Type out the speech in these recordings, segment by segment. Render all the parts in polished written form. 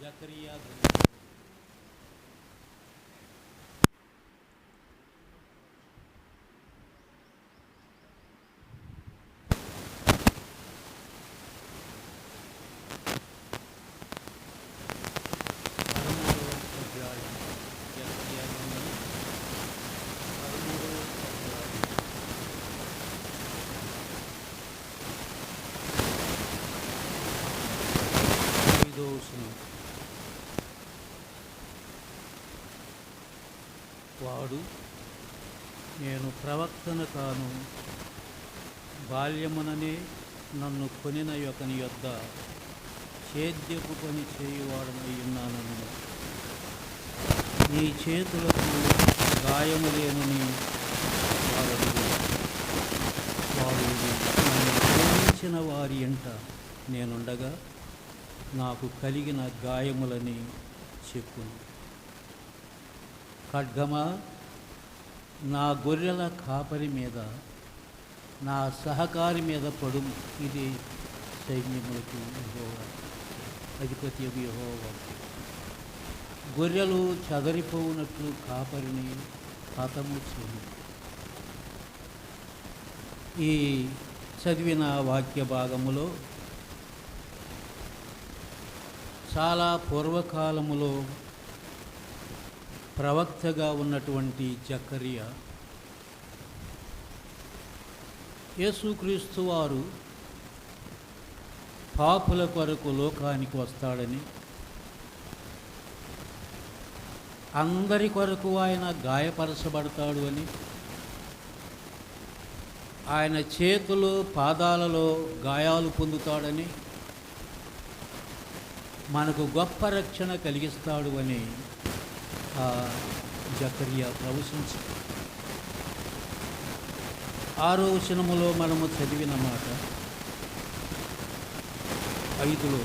జకరియా వాడు నేను ప్రవక్తన కాను, బాల్యముననే నన్ను కొనిన యొకని యొద్ద సేద్యపు పని చేయువాడనై ఉన్నానని, నీ చేతులకు గాయము లేనని వాడు నన్ను ప్రేమించిన వారి ఎంట నేనుండగా నాకు కలిగిన గాయములని చెప్పును. ఖడ్గమా, నా గొర్రెల కాపరి మీద, నా సహకారి మీద పడుము. ఇది సైన్యములకు యెహోవా అధిపతి యెహోవా. గొర్రెలు చెదరిపోవునట్లు కాపరిని హతము చేయి. ఈ చదివిన వాక్య భాగములో చాలా పూర్వకాలములో ప్రవక్తగా ఉన్నటువంటి జకరియా యేసుక్రీస్తు వారు పాపుల కొరకు లోకానికి వస్తాడని, అందరి కొరకు ఆయన గాయపరచబడతాడు అని, ఆయన చేతులు పాదాలలో గాయాలు పొందుతాడని, మనకు గొప్ప రక్షణ కలిగిస్తాడు అని జకరియా ప్రవచించి 6వ వచనములో మనము చదివిన మాట 5లో,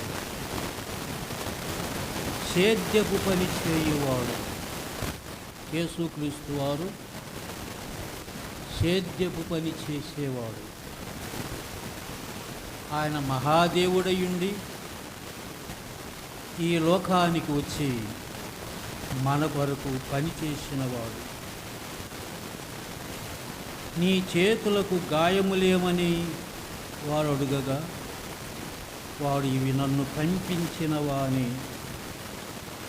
సేద్యపు పని చేయువాడు. యేసుక్రీస్తు వారు సేద్యపు పని చేసేవాడు. ఆయన మహాదేవుడయుండి ఈ లోకానికి వచ్చి మన కొరకు పని చేసినవాడు. నీ చేతులకు గాయములేమని వారు అడుగగా, వాడు ఇవి నన్ను కనిపించినవా అని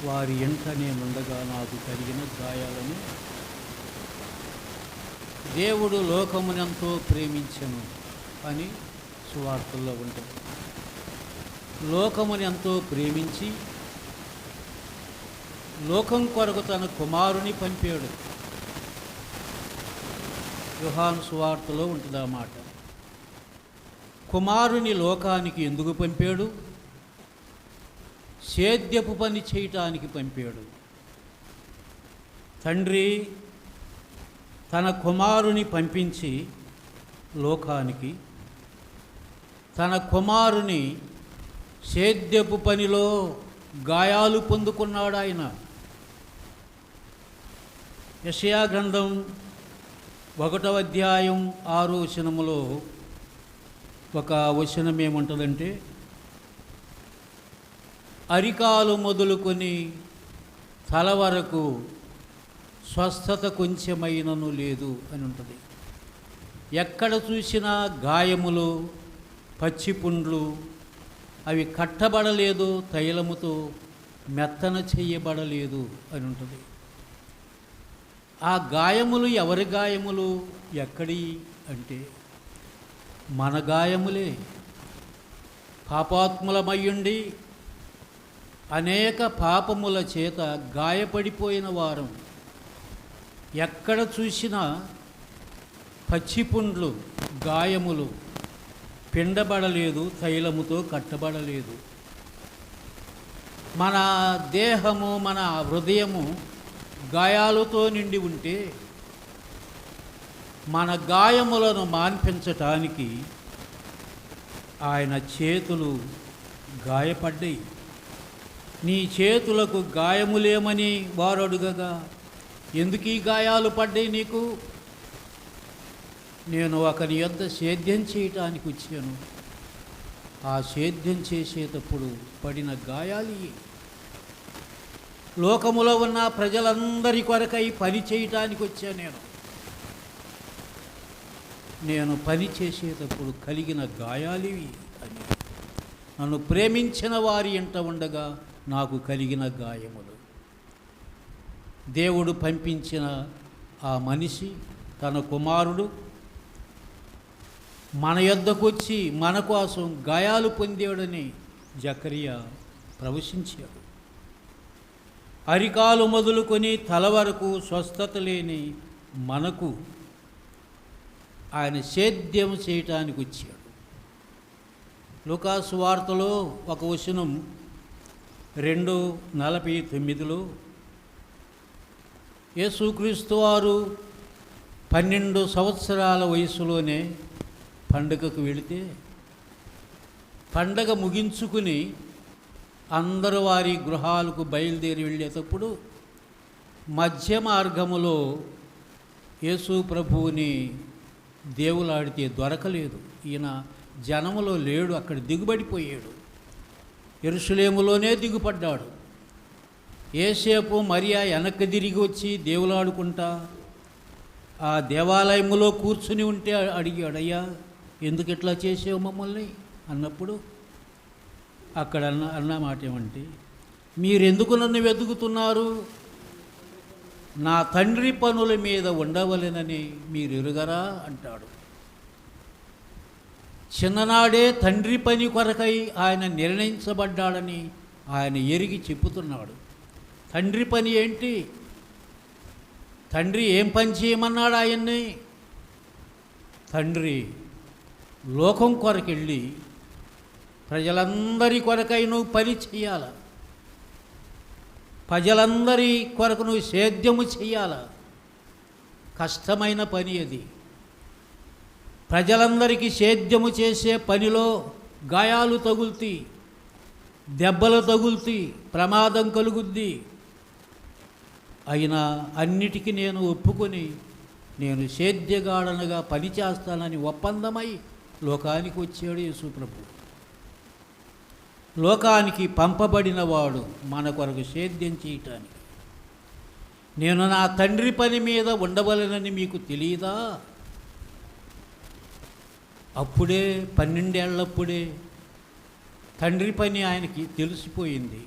వారి ఎంట నేనుండగా నాకు కలిగిన గాయాలని. దేవుడు లోకమునెంతో ప్రేమించెను అని సువార్తల్లో ఉంటుంది. లోకముని ఎంతో ప్రేమించి లోకం కొరకు తన కుమారుని పంపాడు. యోహాను సువార్తలో ఉంటుంది ఆ మాట. కుమారుని లోకానికి ఎందుకు పంపాడు? సేద్యపు పని చేయటానికి పంపాడు. తండ్రి తన కుమారుని పంపించి లోకానికి, తన కుమారుని సేద్యపు పనిలో గాయాలు పొందుకున్నాడు ఆయన. యెషయా గ్రంథం 1వ అధ్యాయం 6వ వచనములో ఒక వచనం ఏముంటుందంటే, అరికాలు మొదలుకొని తల వరకు స్వస్థత కొంచెమైనను లేదు అని ఉంటుంది. ఎక్కడ చూసినా గాయములు, పచ్చిపుండ్లు, అవి కట్టబడలేదు, తైలముతో మెత్తన చెయ్యబడలేదు అని ఉంటుంది. ఆ గాయములు ఎవరి గాయములు, ఎక్కడి అంటే మన గాయములే. పాపాత్ములమయ్యుండి అనేక పాపముల చేత గాయపడిపోయిన వారం. ఎక్కడ చూసినా పచ్చిపుండ్లు, గాయములు, పిండబడలేదు, తైలముతో కట్టబడలేదు. మన దేహము, మన హృదయము గాయాలతో నిండి ఉంటే మన గాయములను మాన్పించటానికి ఆయన చేతులు గాయపడ్డాయి. నీ చేతులకు గాయములేమని వారు అడుగగా, ఎందుకు ఈ గాయాలు పడ్డాయి నీకు? నేను ఒకని యొద్ద సేద్యం చేయటానికి వచ్చాను. ఆ సేద్యం చేసేటప్పుడు పడిన గాయాలు లోకములో ఉన్న ప్రజలందరి కొరకై పని చేయటానికి వచ్చాను. నేను పని చేసేటప్పుడు కలిగిన గాయాలివి అని, నన్ను ప్రేమించిన వారి ఎంట ఉండగా నాకు కలిగిన గాయములు. దేవుడు పంపించిన ఆ మనిషి తన కుమారుడు మన యొద్దకు వచ్చి మన కోసం గాయాలు పొందాడని జకరియా ప్రవశించాడు. అరికాలు మొదలుకొని తల వరకు స్వస్థత లేని మనకు ఆయన సేద్యం చేయటానికి వచ్చాడు. లూకాసు వార్తలో ఒక వచనం 2:49 యేసుక్రీస్తు వారు 12 సంవత్సరాల వయసులోనే పండుగకు వెళితే, పండగ ముగించుకుని అందరూ వారి గృహాలకు బయలుదేరి వెళ్ళేటప్పుడు మధ్య మార్గములో యేసు ప్రభువుని దేవులాడితే దొరకలేదు. ఈయన జనములో లేడు, అక్కడ దిగుబడిపోయాడు. యెరూషలేములోనే దిగుపడ్డాడు. యేసేపు మరియా వెనక్కి తిరిగి వచ్చి దేవులాడుకుంటా ఆ దేవాలయములో కూర్చుని ఉంటే అడిగాడు, అయ్యా ఎందుకు ఇట్లా చేసావు మమ్మల్ని అన్నప్పుడు అక్కడ అన్న మాట ఏమంటే, మీరెందుకు నన్ను వెతుకుతున్నారు? నా తండ్రి పనుల మీద ఉండవలెనని మీరు ఎరుగరా అంటాడు. చిన్ననాడే తండ్రి పని కొరకై ఆయన నిర్ణయించబడ్డాడని ఆయన ఎరిగి చెప్పుతున్నాడు. తండ్రి పని ఏంటి? తండ్రి ఏం పని చేయమన్నాడు ఆయన్ని? తండ్రి లోకం కొరకెళ్ళి ప్రజలందరి కొరకై నువ్వు పని చెయ్యాల, ప్రజలందరి కొరకు నువ్వు సేద్యము చెయ్యాల. కష్టమైన పని అది. ప్రజలందరికీ సేద్యము చేసే పనిలో గాయాలు తగులుతాయి, దెబ్బలు తగులుతాయి, ప్రమాదం కలుగుద్ది. అయినా అన్నిటికీ నేను ఒప్పుకొని నేను సేద్యగాడనగా పని చేస్తానని ఒప్పందమై లోకానికి వచ్చాడు యేసుప్రభు. లోకానికి పంపబడిన వాడు మన కొరకు సేద్యం చేయటానికి. నేను నా తండ్రి పని మీద ఉండవలెనని మీకు తెలియదా? అప్పుడే 12 ఏళ్ళప్పుడే తండ్రి పని ఆయనకి తెలిసిపోయింది.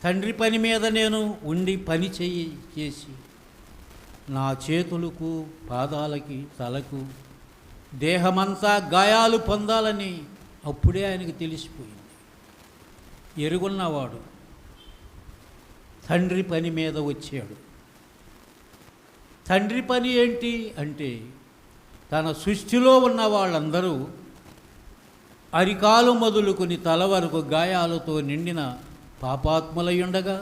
తండ్రి పని మీద నేను ఉండి పని చేసి నా చేతులకు పాదాలకి తలకు దేహమంతా గాయాలు పొందాలని అప్పుడే ఆయనకు తెలిసిపోయింది. ఎరుగున్నవాడు తండ్రి పని మీద వచ్చాడు. తండ్రి పని ఏంటి అంటే, తన సృష్టిలో ఉన్న వాళ్ళందరూ అరికాలు మొదలుకొని తల వరకు గాయాలతో నిండిన పాపాత్ములై ఉండగా,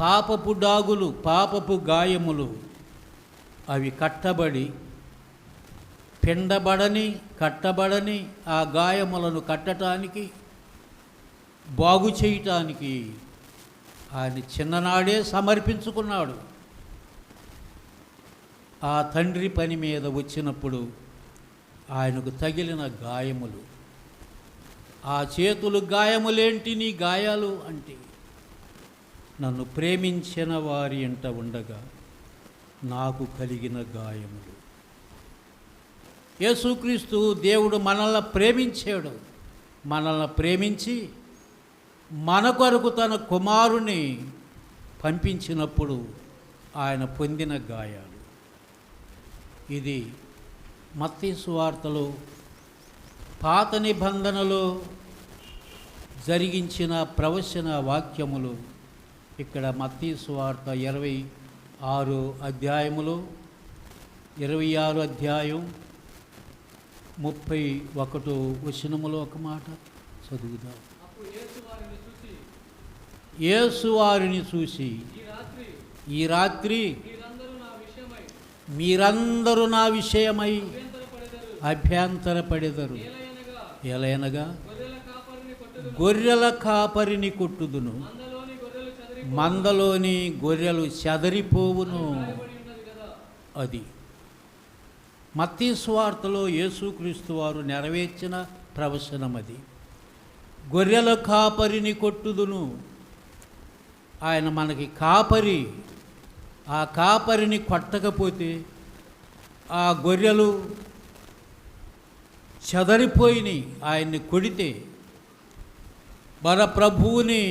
పాపపు డాగులు, పాపపు గాయములు అవి కట్టబడని ఆ గాయములను కట్టడానికి, బాగు చేయటానికి ఆయన చిన్ననాడే సమర్పించుకున్నాడు. ఆ తండ్రి పని మీద వచ్చినప్పుడు ఆయనకు తగిలిన గాయములు, ఆ చేతులు గాయములేంటి? నీ గాయాలు అంటే, నన్ను ప్రేమించిన వారి ఎంట ఉండగా నాకు కలిగిన గాయములు. యేసుక్రీస్తు దేవుడు మనల్ని ప్రేమించాడు. మనల్ని ప్రేమించి మన కొరకు తన కుమారుని పంపించినప్పుడు ఆయన పొందిన గాయాలు. ఇది మత్తయి సువార్తలో పాత నిబంధనలో జరిగించిన ప్రవచన వాక్యములు ఇక్కడ మత్తయి సువార్త 26 అధ్యాయములో 26 అధ్యాయం 31 వచనములో ఒక మాట చదువుదాం. యేసు వారిని చూసి, ఈ రాత్రి మీరందరూ నా విషయమై అభ్యంతరపడెదరు. ఎలయనగా గొర్రెల కాపరిని కొట్టుదును, మందలోని గొర్రెలు చెదరిపోవును. అది మత్తయి సువార్తలో యేసుక్రీస్తు వారు నెరవేర్చిన ప్రవచనం. అది గొర్రెల కాపరిని కొట్టుదును. ఆయన మనకి కాపరి. ఆ కాపరిని కొట్టకపోతే ఆ గొర్రెలు చెదరిపోయినాయి. ఆయన్ని కొడితే మన ప్రభువుని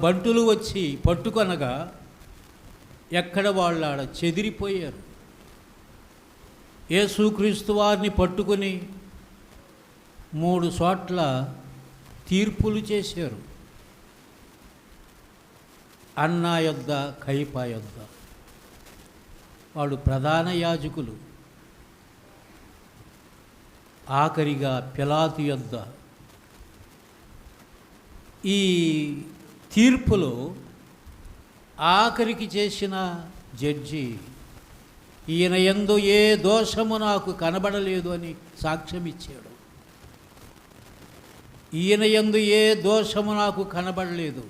బంటులు వచ్చి పట్టుకొనగా ఎక్కడ వాళ్ళు ఆడ చెదిరిపోయారు. యేసుక్రీస్తు వారిని పట్టుకొని 3 చోట్ల తీర్పులు చేశారు. అన్నా యొద్ద, కయపా యొద్ద. వాడు ప్రధాన యాజకులు. ఆఖరిగా పిలాతు యొద్ద. ఈ తీర్పులో ఆఖరికి చేసిన జడ్జి ఈయన యందు ఏ దోషము నాకు కనబడలేదు అని సాక్ష్యం ఇచ్చాడు. ఈయన యందు ఏ దోషము నాకు కనబడలేదు,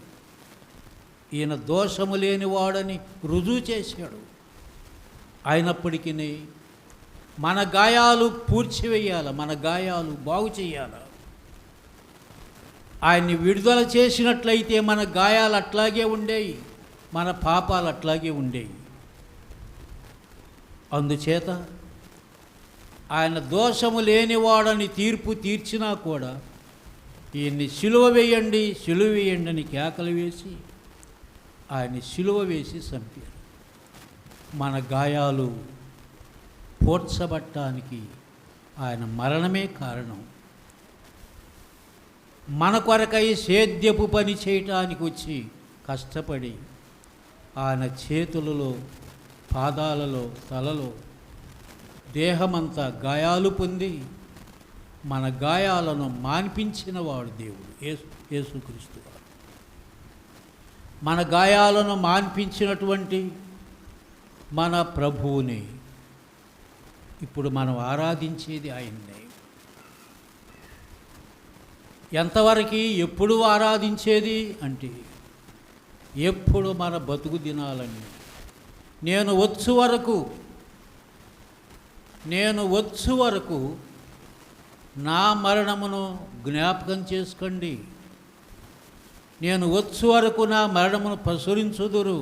ఈయన దోషము లేనివాడని రుజువు చేశాడు. అయినప్పటికీ మన గాయాలు పూడ్చివేయాలి, మన గాయాలు బాగు చేయాలి. ఆయన్ని విడుదల చేసినట్లయితే మన గాయాలు అట్లాగే ఉండేవి, మన పాపాలు అట్లాగే ఉండేవి. అందుచేత ఆయన దోషము లేనివాడని తీర్పు తీర్చినా కూడా ఈయన్ని సిలువ వేయండి, సిలువ వేయండి అని కేకలు వేసి ఆయన్ని సిలువ వేసి చంపారు. మన గాయాలు పూడ్చబట్టానికి ఆయన మరణమే కారణం. మన కొరకై సేద్యపు పని చేయటానికి వచ్చి కష్టపడి ఆయన చేతులలో, పాదాలలో, తలలో, దేహమంతా గాయాలు పొంది మన గాయాలను మాన్పించినవాడు దేవుడు యేసుక్రీస్తు వారు. మన గాయాలను మాన్పించినటువంటి మన ప్రభువుని ఇప్పుడు మనం ఆరాధించేది ఆయన్నే. ఎంతవరకు, ఎప్పుడు ఆరాధించేది అంటే ఎప్పుడు మన బతుకు దినాలని. నేను వచ్చు వరకు నా మరణమును జ్ఞాపకం చేసుకోండి. నేను వచ్చు వరకు నా మరణమును ప్రచురించుదురు.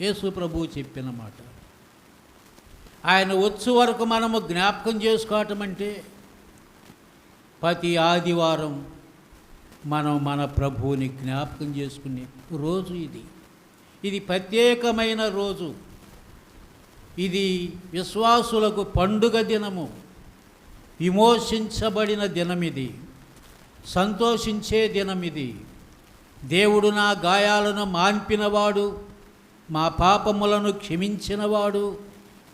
యేసు ప్రభువు చెప్పిన మాట. ఆయన వచ్చు వరకు మనము జ్ఞాపకం చేసుకోవటం అంటే ప్రతి ఆదివారం మనం మన ప్రభువుని జ్ఞాపకం చేసుకునే రోజు ఇది ప్రత్యేకమైన రోజు. ఇది విశ్వాసులకు పండుగ దినము, విమోచించబడిన దినమిది, సంతోషించే దినమిది. దేవుడు నా గాయాలను మాన్పినవాడు, మా పాపములను క్షమించినవాడు,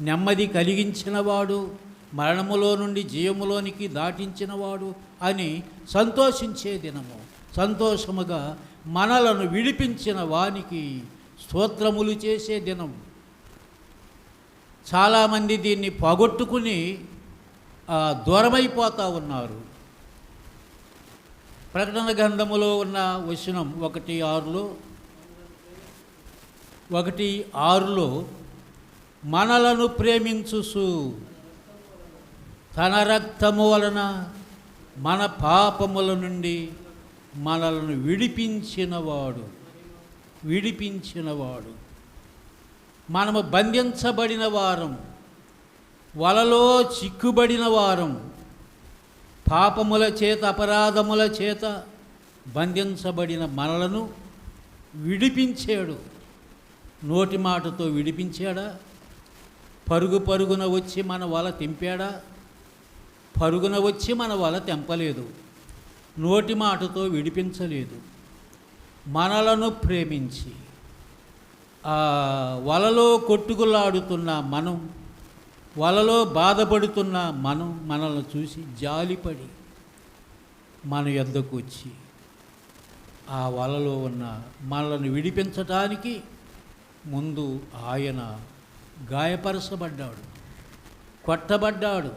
నెమ్మది కలిగించినవాడు, మరణములో నుండి జీవములోనికి దాటించినవాడు అని సంతోషించే దినము. సంతోషముగా మనలను విడిపించిన వానికి స్తోత్రములు చేసే దినం. చాలామంది దీన్ని పోగొట్టుకుని దూరమైపోతూ ఉన్నారు. ప్రకటన గ్రంథములో ఉన్న వచనం 1:6లో మనలను ప్రేమించుసు తన రక్తము వలన మన పాపముల నుండి మనలను విడిపించినవాడు. మనము బంధించబడిన వారం, వలలో చిక్కుబడిన వారం, పాపముల చేత, అపరాధముల చేత బంధించబడిన మనలను విడిపించాడు. నోటి మాటతో విడిపించాడా? పరుగున వచ్చి మన వల తెంపాడా? పరుగున వచ్చి మన వల తెంపలేదు. నోటి మాటతో విడిపించలేదు. మనలను ప్రేమించి వలలో కొట్టుకులాడుతున్న మనం, వలలో బాధపడుతున్న మనం, మనల్ని చూసి జాలిపడి మన యొద్దకు వచ్చి ఆ వలలో ఉన్న మనల్ని విడిపించటానికి ముందు ఆయన గాయపరచబడ్డాడు, కొట్టబడ్డాడు,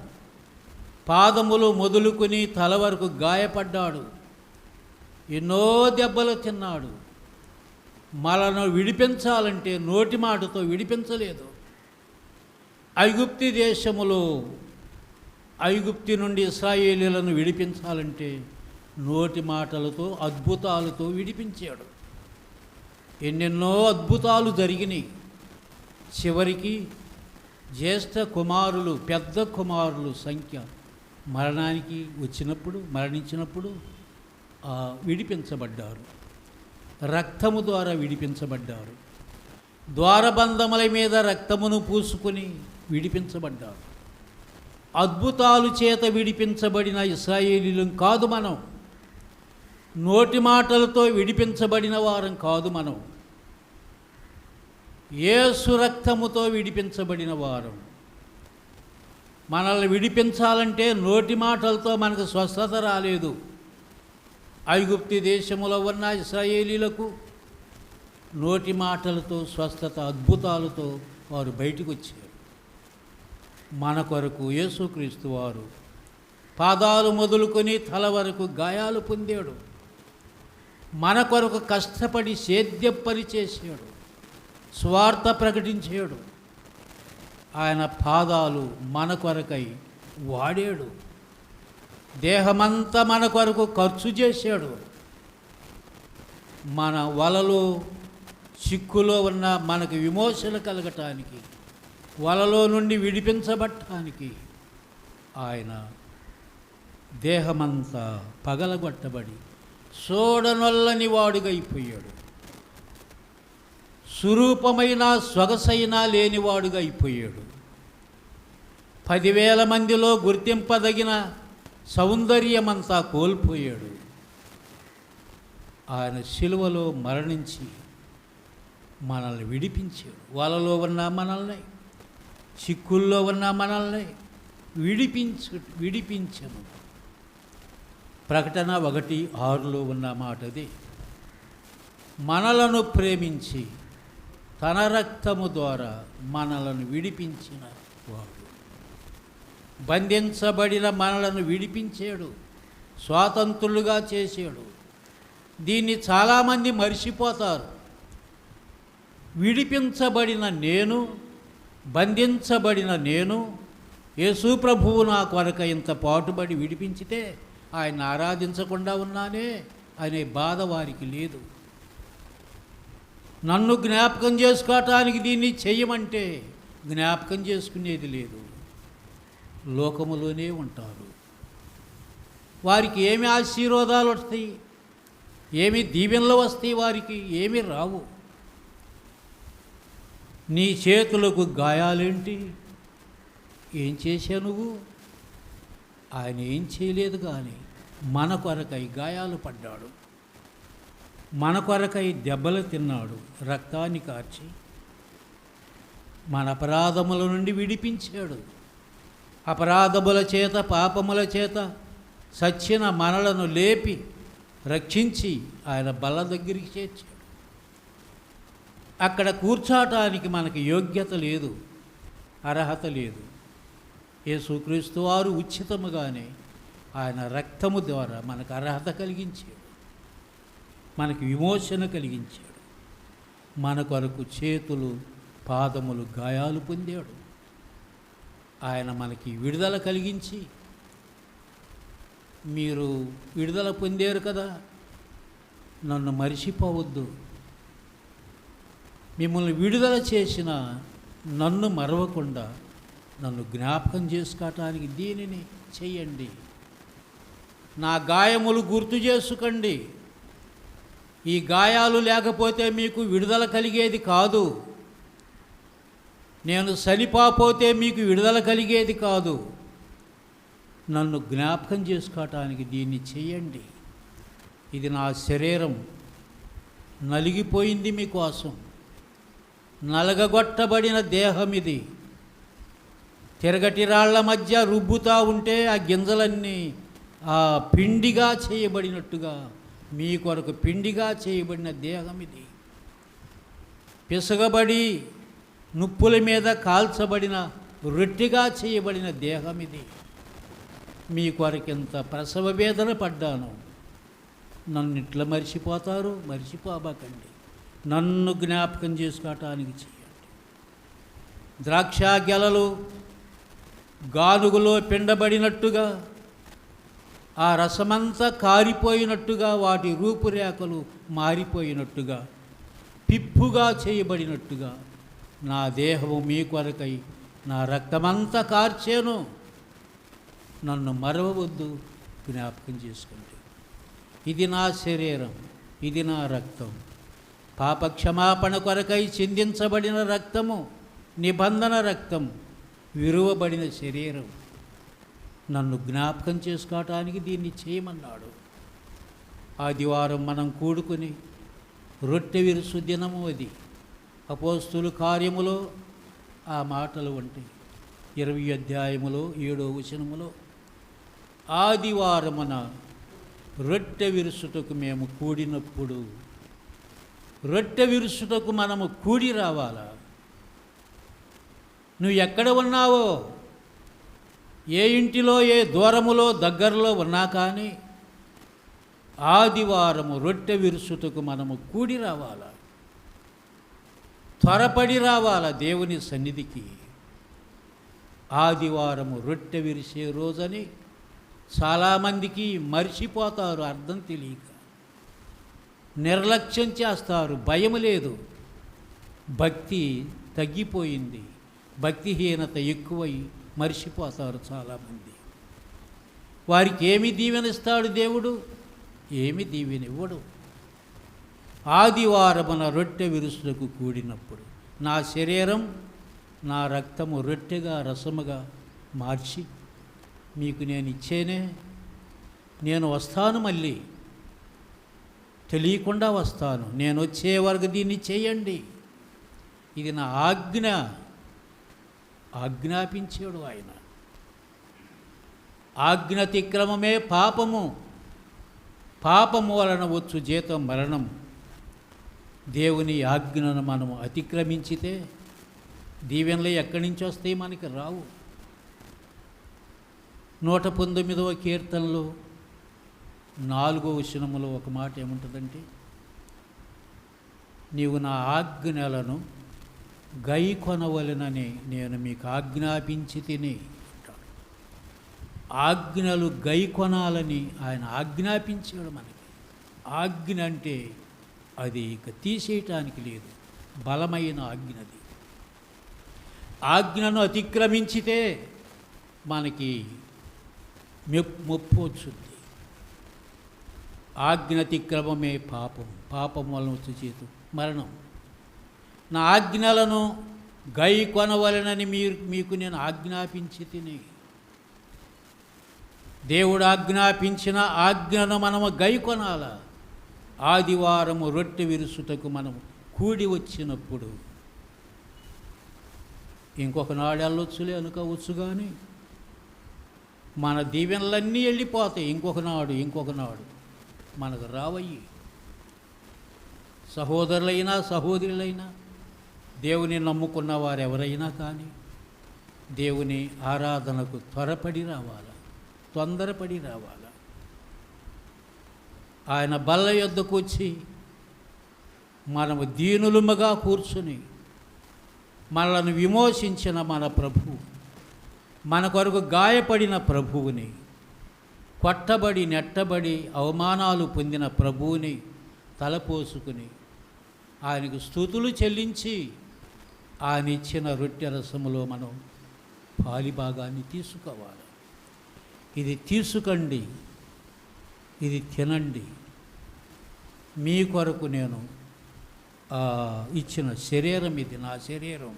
పాదములు మొదలుకొని తల వరకు గాయపడ్డాడు, ఎన్నో దెబ్బలు తిన్నాడు. మనను విడిపించాలంటే నోటి మాటతో విడిపించలేదు. ఐగుప్తి నుండి ఇశ్రాయేలీయులను విడిపించాలంటే నోటి మాటలతో అద్భుతాలతో విడిపించాడు. ఎన్నెన్నో అద్భుతాలు జరిగినాయి. చివరికి జ్యేష్ఠ కుమారులు, పెద్ద కుమారులు సంఖ్య మరణానికి మరణించినప్పుడు విడిపించబడ్డారు. రక్తము ద్వారా విడిపించబడ్డారు. ద్వారబంధముల మీద రక్తమును పూసుకొని విడిపించబడ్డారు. అద్భుతాలు చేత విడిపించబడిన ఇశ్రాయేలీలం కాదు మనం. నోటి మాటలతో విడిపించబడిన వారం కాదు మనం. యేసు రక్తముతో విడిపించబడిన వారం. మనల్ని విడిపించాలంటే నోటి మాటలతో మనకు స్వస్థత రాలేదు. ఐగుప్తు దేశములో ఉన్న ఇశ్రాయేలీలకు నోటి మాటలతో స్వస్థత, అద్భుతాలతో వారు బయటకు వచ్చారు. మన కొరకు యేసుక్రీస్తు వారు పాదాలు మొదలుకొని తల వరకు గాయాలు పొందాడు. మన కొరకు కష్టపడి సేద్య పని చేశాడు, స్వార్థ ప్రకటించాడు. ఆయన పాదాలు మన కొరకై వాడాడు. దేహమంతా మన కొరకు ఖర్చు చేశాడు. మన వలలో చిక్కులో ఉన్న మనకు విమోచన కలగటానికి, వలలో నుండి విడిపించబడటానికి ఆయన దేహమంతా పగలగొట్టబడి చూడనొల్లని వాడుగా అయిపోయాడు. స్వరూపమైన సొగసైనా లేనివాడుగా అయిపోయాడు. 10,000 మందిలో గుర్తింపదగిన సౌందర్యమంతా కోల్పోయాడు. ఆయన శిలువలో మరణించి మనల్ని విడిపించాడు. వలలో ఉన్న మనల్ని, చిక్కుల్లో ఉన్న మనల్ని విడిపించను. ప్రకటన 1:6 ఉన్న మాటది. మనలను ప్రేమించి తన రక్తము ద్వారా మనలను విడిపించిన వాడు. బంధించబడిన మనలను విడిపించాడు, స్వాతంత్రులుగా చేశాడు. దీన్ని చాలామంది మర్చిపోతారు. విడిపించబడిన నేను, బంధించబడిన నేను, యేసు ప్రభువు నా కొరకు ఇంత పాటుబడి విడిపించితే ఆయన ఆరాధించకుండా ఉన్నానే అనే బాధ వారికి లేదు. నన్ను జ్ఞాపకం చేసుకోవటానికి దీన్ని చెయ్యమంటే జ్ఞాపకం చేసుకునేది లేదు. లోకములోనే ఉంటారు. వారికి ఏమి ఆశీర్వాదాలు వస్తాయి, ఏమి దీవెనలు వస్తాయి, వారికి ఏమి రావు. నీ చేతులకు గాయాలేంటి? ఏం చేశావు నువ్వు? ఆయన ఏం చేయలేదు, కానీ మన కొరకై గాయాలు పడ్డాడు, మన కొరకై దెబ్బలు తిన్నాడు, రక్తాన్ని కార్చి మన అపరాధముల నుండి విడిపించాడు. అపరాధముల చేత, పాపముల చేత సచ్చిన మనలను లేపి రక్షించి ఆయన బల్ల దగ్గరికి చేర్చాడు. అక్కడ కూర్చోటానికి మనకి యోగ్యత లేదు, అర్హత లేదు. యేసుక్రీస్తు వారు ఉచితముగానే ఆయన రక్తము ద్వారా మనకు అర్హత కలిగించాడు, మనకు విమోచన కలిగించాడు. మన కొరకు చేతులు, పాదములు గాయాలు పొందాడు. ఆయన మనకి విడుదల కలిగించి, మీరు విడుదల పొందారు కదా, నన్ను మరిచిపోవద్దు, మిమ్మల్ని విడుదల చేసిన నన్ను మరవకుండా నన్ను జ్ఞాపకం చేసుకోవటానికి దీనిని చెయ్యండి. నా గాయములు గుర్తు చేసుకోండి. ఈ గాయాలు లేకపోతే మీకు విడుదల కలిగేది కాదు. నేను చనిపోతే మీకు విడుదల కలిగేది కాదు. నన్ను జ్ఞాపకం చేసుకోవటానికి దీన్ని చెయ్యండి. ఇది నా శరీరం నలిగిపోయింది మీకోసం, నలగగొట్టబడిన దేహం ఇది. తిరగటి రాళ్ల మధ్య రుబ్బుతూ ఉంటే ఆ గింజలన్నీ ఆ పిండిగా చేయబడినట్టుగా మీ కొరకు పిండిగా చేయబడిన దేహం ఇది. పిసగబడి నుప్పుల మీద కాల్చబడిన రొట్టెగా చేయబడిన దేహం ఇది. మీ కొరకింత ప్రసవ వేదన పడ్డాను, నన్ను ఇట్లా మర్చిపోతారు? మర్చిపోబాకండి. నన్ను జ్ఞాపకం చేసుకోవటానికి చేయండి. ద్రాక్ష గెలలు గానుగులో పిండబడినట్టుగా ఆ రసమంతా కారిపోయినట్టుగా, వాటి రూపురేఖలు మారిపోయినట్టుగా, పిప్పుగా చేయబడినట్టుగా నా దేహము మీ కొరకై నా రక్తమంతా కార్చేను. నన్ను మరవవద్దు, జ్ఞాపకం చేసుకోండి. ఇది నా శరీరం, ఇది నా రక్తం, పాపక్షమాపణ కొరకై చిందించబడిన రక్తము, నిబంధన రక్తం, విరువబడిన శరీరం. నన్ను జ్ఞాపకం చేసుకోవటానికి దీన్ని చేయమన్నాడు. ఆదివారం మనం కూడుకుని రొట్టె విరుసు దినము అది. అపోస్తుల కార్యములో ఆ మాటలు ఉంటాయి. 20వ అధ్యాయములో 7వ వచనములో, ఆదివారమున రొట్టె విరుసుటకు మేము కూడినప్పుడు. రొట్టె విరుసుటకు మనము కూడి రావాలా? నువ్వు ఎక్కడ ఉన్నావో, ఏ ఇంటిలో, ఏ దూరములో, దగ్గరలో ఉన్నా కానీ ఆదివారము రొట్టె విరుసుటకు మనము కూడి రావాలా, త్వరపడి రావాలా దేవుని సన్నిధికి. ఆదివారము రొట్టె విరిసే రోజని చాలామందికి మర్చిపోతారు, అర్థం తెలియక నిర్లక్ష్యం చేస్తారు. భయం లేదు, భక్తి తగ్గిపోయింది, భక్తిహీనత ఎక్కువై మర్చిపోతారు చాలామంది. వారికి ఏమి దీవెనిస్తాడు దేవుడు? ఏమి దీవెనివ్వడు. ఆదివారమున రొట్టె విరుసులకు కూడినప్పుడు నా శరీరం, నా రక్తము రొట్టెగా రసముగా మార్చి మీకు నేను ఇచ్చేనే. నేను వస్తాను, మళ్ళీ తెలియకుండా వస్తాను. నేను వచ్చే వరకు దీన్ని చేయండి. ఇది నా ఆజ్ఞ. ఆజ్ఞాపించాడు ఆయన. ఆజ్ఞాతిక్రమమే పాపము, పాపము వలన వచ్చు జీతం మరణం. దేవుని ఆజ్ఞను మనము అతిక్రమించితే దీవెనలు ఎక్కడి నుంచి వస్తాయి? మనకి రావు. 119వ కీర్తనలో 4వ వచనములో ఒక మాట ఏముంటుందంటే, నీవు నా ఆజ్ఞలను గైకొనవలెనని నేను మీకు ఆజ్ఞాపించి తిని అంటాడు. ఆజ్ఞలు గైకొనాలని ఆయన ఆజ్ఞాపించాడు మనకి. ఆజ్ఞ అంటే అది ఇక తీసేయటానికి లేదు, బలమైన ఆజ్ఞది. ఆజ్ఞను అతిక్రమించితే మనకి ముప్పు వచ్చింది. ఆజ్ఞాతిక్రమమే పాపం, పాపం వలన వచ్చే జీతం మరణం. నా ఆజ్ఞలను గై కొనవలనని మీకు నేను ఆజ్ఞాపించి తిని. దేవుడు ఆజ్ఞాపించిన ఆజ్ఞను మనము గై కొనాల. ఆదివారము రొట్టె విరుసుటకు మనము కూడి వచ్చినప్పుడు, ఇంకొక నాడు వెళ్ళొచ్చులే అనుకోవచ్చు, కానీ మన దీవెనలన్నీ వెళ్ళిపోతాయి. ఇంకొక నాడు మనకు రావయ్యి. సహోదరులైనా సహోదరులైనా, దేవుని నమ్ముకున్న వారు ఎవరైనా కానీ దేవుని ఆరాధనకు త్వరపడి రావాలా, తొందరపడి రావాలా. ఆయన బల్ల యొద్దకు వచ్చి మనము దీనులుమగా కూర్చుని, మనలను విమోచించిన మన ప్రభువు, మన కొరకు గాయపడిన ప్రభువుని, కొట్టబడి నెట్టబడి అవమానాలు పొందిన ప్రభువుని తలపోసుకుని ఆయనకు స్తుతులు చెల్లించి ఆయన ఇచ్చిన రొట్టె రసములో మనం పాలిభాగాన్ని తీసుకోవాలి. ఇది తీసుకోండి, ఇది తినండి, మీ కొరకు నేను ఇచ్చిన శరీరం ఇది, నా శరీరం,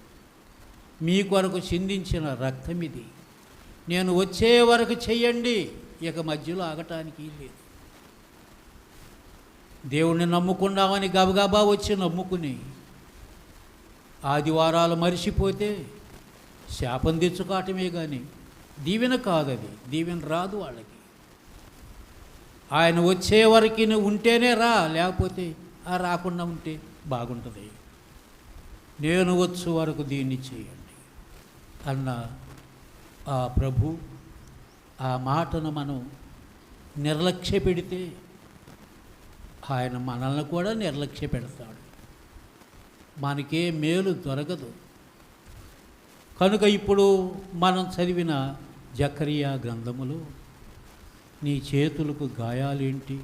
మీ కొరకు చిందించిన రక్తం ఇది. నేను వచ్చే వరకు చెయ్యండి, ఇక మధ్యలో ఆగటానికి లేదు. దేవుణ్ణి నమ్ముకున్నామని గబగబా వచ్చి నమ్ముకుని ఆదివారాలు మరిచిపోతే శాపం తెచ్చుకోవటమే కానీ దీవెన కాదది. దీవెన రాదు వాళ్ళకి. ఆయన వచ్చే వరకు ఉంటేనే రా, లేకపోతే రాకుండా ఉంటే బాగుంటుంది. నేను వచ్చే వరకు దీన్ని చేయండి అన్న ఆ ప్రభు ఆ మాటను మనం నిర్లక్ష్య పెడితే ఆయన మనల్ని కూడా నిర్లక్ష్య పెడతాడు. మనకే మేలు దొరకదు. కనుక ఇప్పుడు మనం చదివిన జకరియా గ్రంథములో నీ చేతులకు గాయాలేంటి?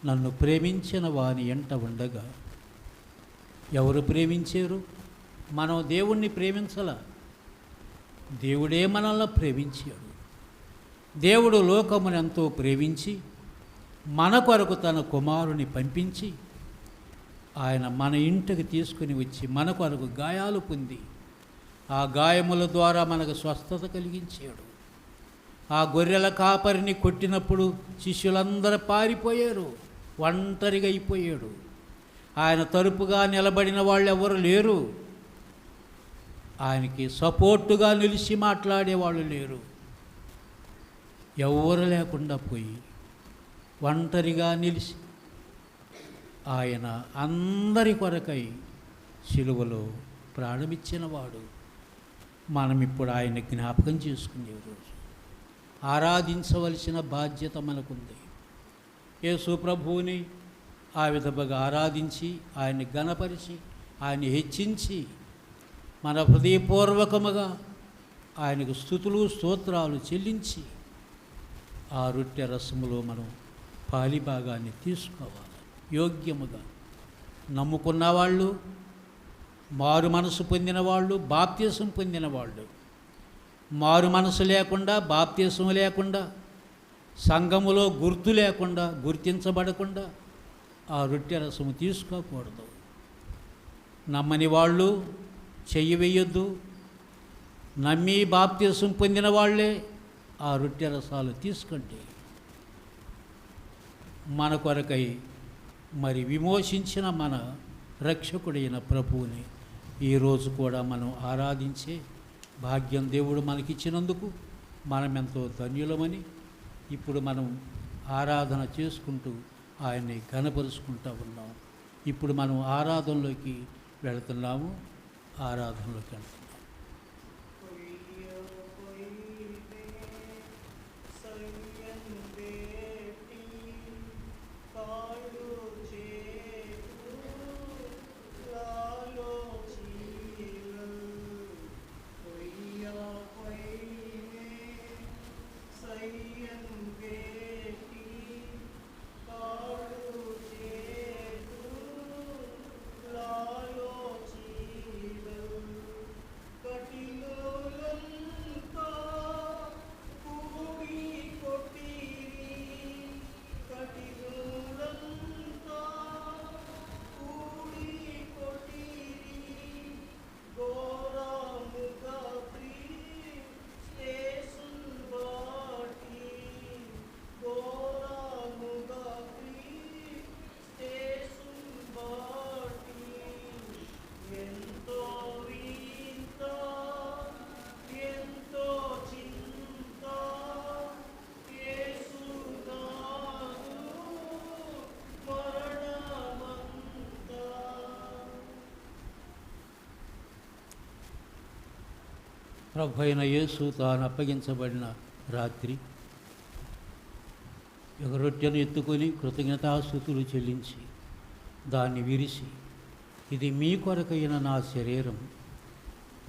నన్ను ప్రేమించిన వాని ఎంట ఉండగా. ఎవరు ప్రేమించారు? మనం దేవుణ్ణి ప్రేమించలా, దేవుడే మనల్ని ప్రేమించాడు. దేవుడు లోకమును ఎంతో ప్రేమించి మన కొరకు తన కుమారుని పంపించి ఆయన మన ఇంటికి తీసుకుని వచ్చి మన కొరకు గాయాలు పొంది ఆ గాయముల ద్వారా మనకు స్వస్థత కలిగించాడు. ఆ గొర్రెల కాపరిని కొట్టినప్పుడు శిష్యులందరూ పారిపోయారు, ఒంటరిగా అయిపోయాడు. ఆయన తరపుగా నిలబడిన వాళ్ళు ఎవరు లేరు, ఆయనకి సపోర్టుగా నిలిచి మాట్లాడేవాళ్ళు లేరు. ఎవరు లేకుండా పోయి ఒంటరిగా నిలిచి ఆయన అందరి కొరకై సిలువలో ప్రాణమిచ్చినవాడు. మనం ఇప్పుడు ఆయన జ్ఞాపకం చేసుకునే రోజు, ఆరాధించవలసిన బాధ్యత మనకుంది. యేసు ప్రభువుని ఆ విధముగా ఆరాధించి ఆయన్ని ఘనపరిచి ఆయన్ని హెచ్చించి మన హృదయపూర్వకముగా ఆయనకు స్తుతులు స్తోత్రాలు చెల్లించి ఆ రొట్టె రసములో మనం పాలిభాగాన్ని తీసుకోవాలి. యోగ్యముగా నమ్ముకున్న వాళ్ళు, మారు మనసు పొందిన వాళ్ళు, బాప్తీసం పొందిన వాళ్ళు, మారు మనసు లేకుండా, బాప్తీసం లేకుండా, సంఘములో గుర్తు లేకుండా, గుర్తించబడకుండా ఆ రొట్టె రసము తీసుకోకూడదు. నమ్మని వాళ్ళు చెయ్యి వేయొద్దు. నమ్మి బాప్తీసం పొందిన వాళ్ళే ఆ రొట్టె రసాలు తీసుకోండి. మన కొరకై మరి విమోచించిన మన రక్షకుడైన ప్రభువుని ఈరోజు కూడా మనం ఆరాధించే భాగ్యం దేవుడు మనకిచ్చినందుకు మనమెంతో ధన్యులమని ఇప్పుడు మనం ఆరాధన చేసుకుంటూ ఆయన్ని ఘనపరుచుకుంటూ ఉన్నాం. ఇప్పుడు మనం ఆరాధనలోకి వెళుతున్నాము. ఆరాధనలోకి వెళ్తున్నాం. ప్రభు అయిన యేసు తాను అప్పగించబడిన రాత్రి ఒక రొట్టెను ఎత్తుకొని కృతజ్ఞతాస్తుతులు చెల్లించి దాన్ని విరిచి, ఇది మీ కొరకైన నా శరీరం,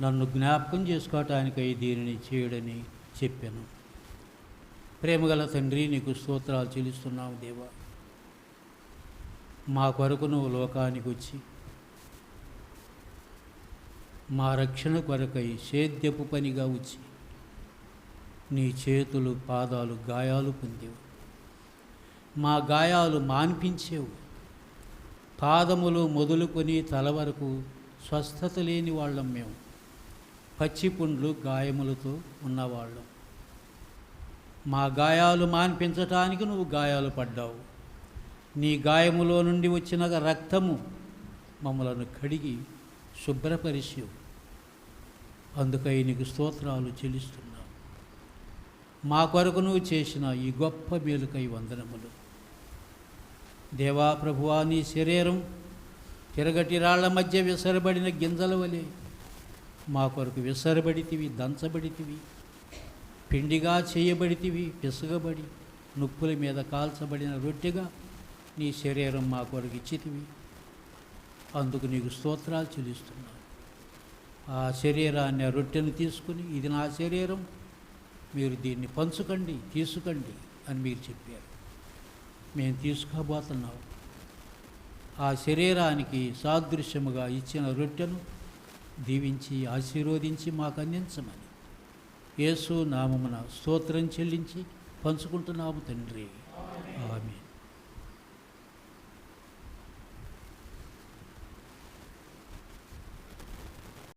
నన్ను జ్ఞాపకం చేసుకోవటానికై దీనిని చేయడని చెప్పాను. ప్రేమగల తండ్రి, నీకు స్తోత్రాలు చెల్లిస్తున్నావు దేవా. మా కొరకు నువ్వు లోకానికి వచ్చి మా రక్షణ కొరకై సేద్యపు పనిగా వచ్చి నీ చేతులు పాదాలు గాయాలు పొందేవు. మా గాయాలు మాన్పించేవు. పాదములు మొదలుకొని తల వరకు స్వస్థత లేని వాళ్ళం మేము. పచ్చిపుండ్లు గాయములతో ఉన్నవాళ్ళం. మా గాయాలు మాన్పించటానికి నువ్వు గాయాలు పడ్డావు. నీ గాయములో నుండి వచ్చిన రక్తము మమ్మలను కడిగి శుభ్రపరిచావు. అందుకై నీకు స్తోత్రాలు చెల్లిస్తున్నావు. మా కొరకు నువ్వు చేసిన ఈ గొప్ప మేలుకై వందనములు. దేవా ప్రభువా, నీ శరీరం తిరగటి రాళ్ల మధ్య విసరబడిన గింజల వలె మా కొరకు విసరబడితివి, దంచబడితివి, పిండిగా చేయబడితివి, పిసగబడి నొప్పుల మీద కాల్చబడిన రొట్టెగా నీ శరీరం మా కొరకు ఇచ్చితివి. అందుకు నీకు స్తోత్రాలు చెల్లిస్తున్నావు. ఆ శరీరాన్ని, ఆ రొట్టెను తీసుకుని, ఇది నా శరీరం, మీరు దీన్ని పంచుకండి, తీసుకండి, అని మీరు చెప్పారు. మేము తీసుకోబోతున్నాం. ఆ శరీరానికి సాదృశ్యముగా ఇచ్చిన రొట్టెను దీవించి ఆశీర్వదించి మాకు అందించమని యేసు నామమున స్తోత్రం చెల్లించి పంచుకుంటున్నాము తండ్రి.